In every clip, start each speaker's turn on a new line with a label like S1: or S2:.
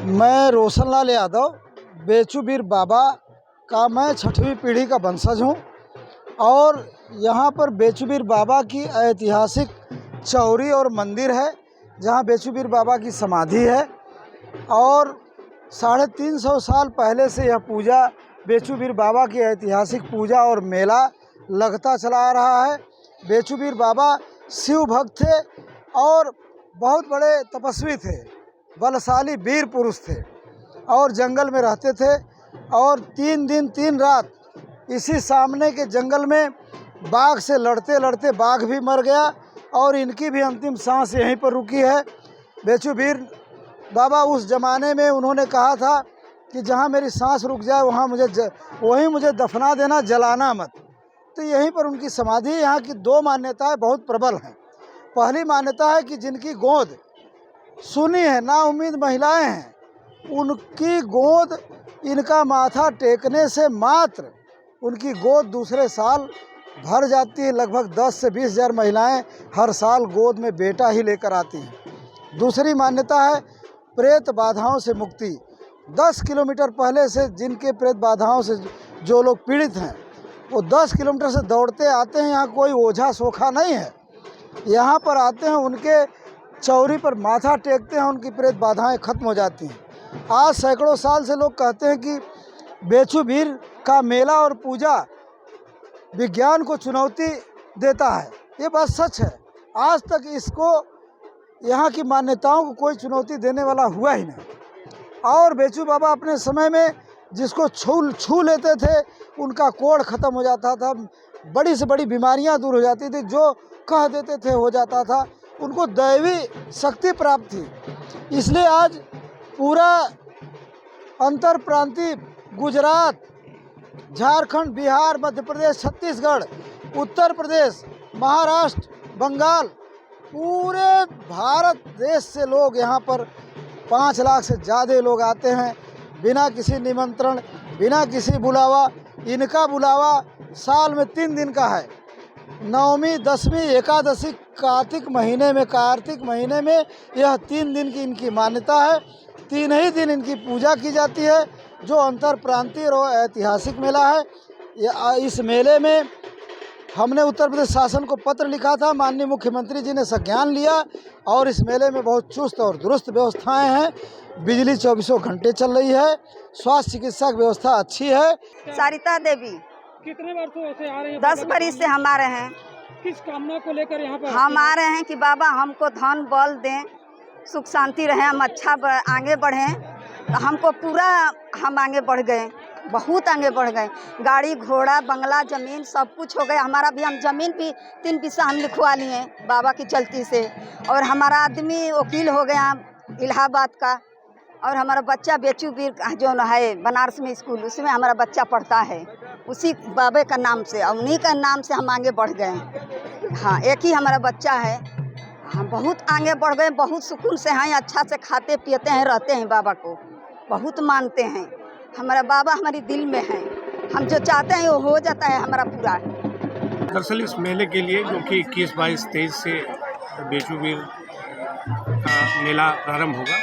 S1: मैं रोशनलाल यादव बेचूबीर बाबा का मैं छठवीं पीढ़ी का वंशज हूँ और यहाँ पर बेचूबीर बाबा की ऐतिहासिक चौरी और मंदिर है जहाँ बेचूबीर बाबा की समाधि है और 350 साल पहले से यह पूजा बेचूबीर बाबा की ऐतिहासिक पूजा और मेला लगता चला आ रहा है। बेचूबीर बाबा शिव भक्त थे और बहुत बड़े तपस्वी थे, बलशाली वीर पुरुष थे और जंगल में रहते थे और 3 दिन 3 रात इसी सामने के जंगल में बाघ से लड़ते लड़ते बाघ भी मर गया और इनकी भी अंतिम सांस यहीं पर रुकी है। बेचूबीर बाबा उस ज़माने में उन्होंने कहा था कि जहाँ मेरी सांस रुक जाए वहीं मुझे दफना देना, जलाना मत। तो यहीं पर उनकी समाधि। यहाँ की 2 मान्यताएं बहुत प्रबल हैं। पहली मान्यता है कि जिनकी गोद सुनी है, नाउम्मीद महिलाएं हैं, उनकी गोद, इनका माथा टेकने से मात्र उनकी गोद दूसरे साल भर जाती है। लगभग 10 से 20 हज़ार महिलाएं हर साल गोद में बेटा ही लेकर आती हैं। दूसरी मान्यता है प्रेत बाधाओं से मुक्ति। 10 किलोमीटर पहले से जिनके प्रेत बाधाओं से जो लोग पीड़ित हैं वो 10 किलोमीटर से दौड़ते आते हैं। यहाँ कोई ओझा सोखा नहीं है, यहाँ पर आते हैं, उनके चौरी पर माथा टेकते हैं, उनकी प्रेत बाधाएं खत्म हो जाती हैं। आज सैकड़ों साल से लोग कहते हैं कि बेचूबीर का मेला और पूजा विज्ञान को चुनौती देता है। ये बात सच है। आज तक इसको, यहाँ की मान्यताओं को कोई चुनौती देने वाला हुआ ही नहीं। और बेचू बाबा अपने समय में जिसको छू लेते थे उनका कोढ़ खत्म हो जाता था, बड़ी से बड़ी बीमारियां दूर हो जाती थी, जो कह देते थे हो जाता था। उनको दैवी शक्ति प्राप्त थी। इसलिए आज पूरा अंतर प्रांतीय गुजरात, झारखंड, बिहार, मध्य प्रदेश, छत्तीसगढ़, उत्तर प्रदेश, महाराष्ट्र, बंगाल, पूरे भारत देश से लोग यहाँ पर 5 लाख से ज़्यादा लोग आते हैं बिना किसी निमंत्रण, बिना किसी बुलावा। इनका बुलावा साल में 3 दिन का है। नवमी, दशमी, एकादशी, कार्तिक महीने में यह 3 दिन की इनकी मान्यता है। 3 ही दिन इनकी पूजा की जाती है, जो अंतर प्रांतीय और ऐतिहासिक मेला है। इस मेले में हमने उत्तर प्रदेश शासन को पत्र लिखा था, माननीय मुख्यमंत्री जी ने संज्ञान लिया और इस मेले में बहुत चुस्त और दुरुस्त व्यवस्थाएं हैं। बिजली 24 घंटे चल रही है, स्वास्थ्य चिकित्सा की व्यवस्था अच्छी है।
S2: सरिता देवी।
S3: कितने वर्षों से आ रहे हैं?
S2: 10 बरस से हम आ रहे हैं।
S3: किस कामना को लेकर यहाँ पर
S2: हम आ रहे हैं कि बाबा हमको धन बल दें, सुख शांति रहे, हम अच्छा आगे बढ़ें। तो हमको पूरा हम आगे बढ़ गए, बहुत आगे बढ़ गए। गाड़ी घोड़ा बंगला ज़मीन सब कुछ हो गया हमारा भी। हम ज़मीन भी 3 पैसा हम लिखवा लिए बाबा की चलती से। और हमारा आदमी वकील हो गया इलाहाबाद का। और हमारा बच्चा बेचूबीर जो है बनारस में स्कूल, उसमें हमारा बच्चा पढ़ता है, उसी बाबे का नाम से और उन्हीं का नाम से हम आगे बढ़ गए। हाँ, एक ही हमारा बच्चा है। हम बहुत आगे बढ़ गए, बहुत सुकून से हैं, अच्छा से खाते पीते हैं, रहते हैं, बाबा को बहुत मानते हैं। हमारा बाबा हमारी दिल में है, हम जो चाहते हैं वो हो जाता है हमारा पूरा।
S4: दरअसल इस मेले के लिए जो कि 21, 22, 23 से बेचूबीर का मेला प्रारंभ होगा,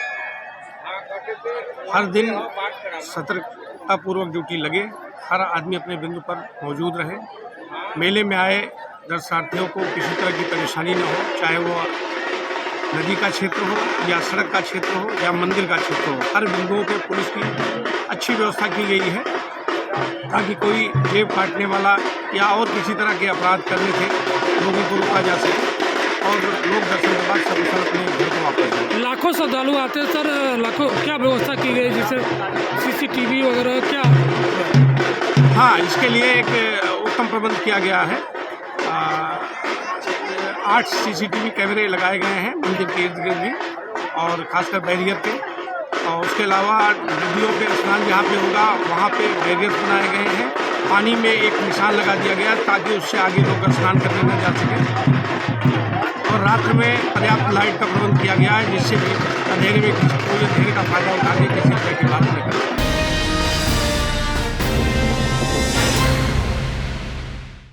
S4: हर दिन सतर्कतापूर्वक ड्यूटी लगे, हर आदमी अपने बिंदु पर मौजूद रहे। मेले में आए दर्शनार्थियों को किसी तरह की परेशानी न हो, चाहे वो नदी का क्षेत्र हो या सड़क का क्षेत्र हो या मंदिर का क्षेत्र हो। हर बिंदुओं पे पुलिस की अच्छी व्यवस्था की गई है ताकि कोई जेब काटने वाला या और किसी तरह के अपराध करने से लोगों को रोका जा सके और लोग दर्शन के बाद सब अपने घर को वापस जाए।
S3: लाखों श्रद्धालु आते हैं सर, लाखों क्या व्यवस्था की गई, जैसे CCTV वगैरह क्या?
S4: हाँ, इसके लिए एक उत्तम प्रबंध किया गया है। 8 CCTV कैमरे लगाए गए हैं मंदिर के इर्द गिर्द भी, और खासकर बैरियर पे। और उसके अलावा नदियों पे स्नान जहाँ पे होगा वहाँ पे बैरियर्स बनाए गए हैं। पानी में एक निशान लगा दिया गया ताकि उससे आगे लोग स्नान करने न जा सकें। और रात में पर्याप्त लाइट का प्रबंध किया गया है, जिससे भी अंधेरे में कोई अंधेरे का फायदा उठा के किसी तरह की बात नहीं करें।